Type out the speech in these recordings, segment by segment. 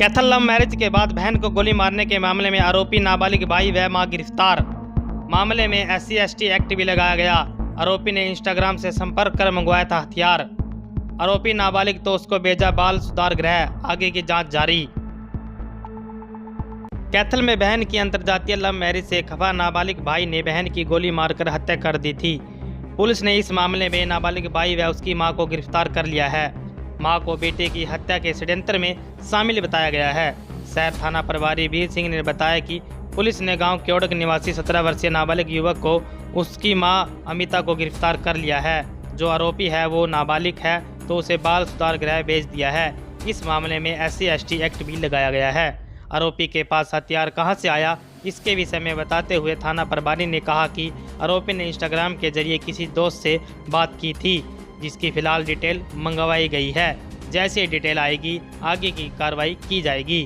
Kaithal love marriage के बाद बहन को गोली मारने के मामले में आरोपी नाबालिग भाई व मां गिरफ्तार। मामले में SC/ST एक्ट भी लगाया गया। आरोपी ने इंस्टाग्राम से संपर्क कर मंगवाया था हथियार। आरोपी नाबालिग तो उसको भेजा बाल सुधार गृह। आगे की जांच जारी। कैथल में बहन की अंतरजातीय लव मैरिज से खफा नाबालिग भाई ने बहन की गोली मारकर हत्या कर दी थी। पुलिस ने इस मामले में नाबालिग भाई व उसकी मां को गिरफ्तार कर लिया है। मां को बेटे की हत्या के षड्यंत्र में शामिल बताया गया है। शहर थाना प्रभारी वीर सिंह ने बताया कि पुलिस ने गांव क्योड़क निवासी 17 वर्षीय नाबालिग युवक को उसकी मां अमिता को गिरफ्तार कर लिया है। जो आरोपी है वो नाबालिग है तो उसे बाल सुधार गृह भेज दिया है। इस मामले में SC/ST एक्ट भी लगाया गया है। आरोपी के पास हथियार कहां से आया, इसके विषय में बताते हुए थाना प्रभारी ने कहा कि आरोपी ने इंस्टाग्राम के जरिए किसी दोस्त से बात की थी, जिसकी फिलहाल डिटेल मंगवाई गई है। जैसे डिटेल आएगी आगे की कार्रवाई की जाएगी।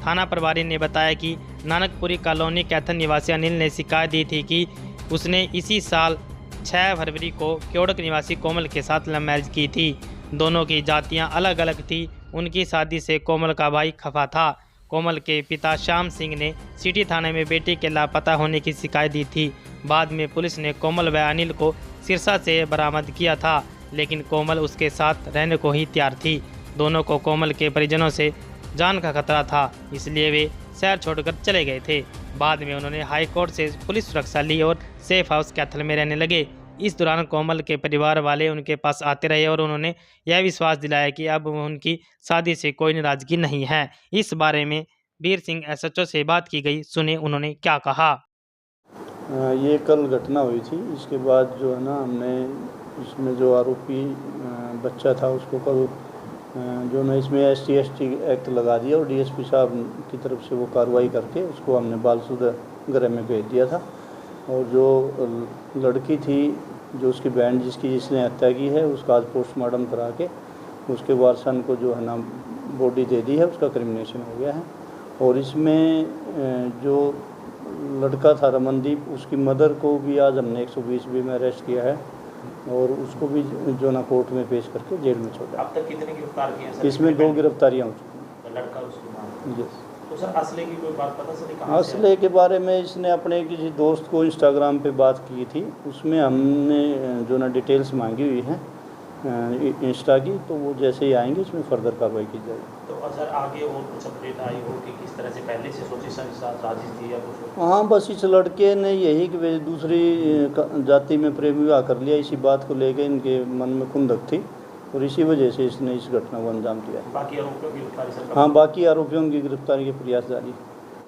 थाना प्रभारी ने बताया कि नानकपुरी कॉलोनी कैथल निवासी अनिल ने शिकायत दी थी कि उसने इसी साल 6 फरवरी को क्योड़क निवासी कोमल के साथ लव मैरिज की थी। दोनों की जातियां अलग अलग थी। उनकी शादी से कोमल का भाई खफा था। कोमल के पिता श्याम सिंह ने सिटी थाने में बेटी के लापता होने की शिकायत दी थी। बाद में पुलिस ने कोमल व अनिल को सिरसा से बरामद किया था, लेकिन कोमल उसके साथ रहने को ही तैयार थी। दोनों को कोमल के परिजनों से जान का खतरा था, इसलिए वे शहर छोड़कर चले गए थे। बाद में उन्होंने हाई कोर्ट से पुलिस सुरक्षा ली और सेफ हाउस कैथल में रहने लगे। इस दौरान कोमल के परिवार वाले उनके पास आते रहे और उन्होंने यह विश्वास दिलाया कि अब उनकी शादी से कोई नाराजगी नहीं है। इस बारे में वीर सिंह SHO से बात की गई, सुने उन्होंने क्या कहा। ये कल घटना हुई थी। इसके बाद जो है ना, हमने इसमें जो आरोपी बच्चा था उसको कल जो ना इसमें SC/ST एक्ट लगा दिया और DSP साहब की तरफ से वो कार्रवाई करके उसको हमने बाल सुधार गृह में भेज दिया था। और जो लड़की थी, जो उसकी बहन जिसने हत्या की है, उसका आज पोस्टमार्टम करा के उसके वारसन को जो है ना बॉडी दे दी है, उसका क्रिमिनेशन हो गया है। और इसमें जो लड़का था रमनदीप, उसकी मदर को भी आज हमने 120B में अरेस्ट किया है और उसको भी जो ना कोर्ट में पेश करके जेल में छोड़ा। अब तक कितने गिरफ्तार किए हैं? इसमें 2 गिरफ्तारियाँ हो चुकी हैं। लड़का उसकी मां। यस। तो सर असले की कोई बात पता चली कहाँ से? असले के बारे में इसने अपने किसी दोस्त को इंस्टाग्राम पे बात की थी, उसमें हमने जो ना डिटेल्स मांगी हुई हैं इंस्टा की, तो वो जैसे ही आएंगे इसमें फर्दर कार्रवाई की जाएगी। तो सर आगे और कुछ अपडेट आई हो कि किस तरह से पहले से सोची साजिश थी या कुछ? हाँ, बस इस लड़के ने यही कि वे दूसरी जाति में प्रेम विवाह कर लिया, इसी बात को लेकर इनके मन में खुंदक थी और इसी वजह से इसने इस घटना को अंजाम दिया। बाकी आरोपियों की गिरफ्तारी सर? हाँ, बाकी आरोपियों की गिरफ्तारी के प्रयास जारी।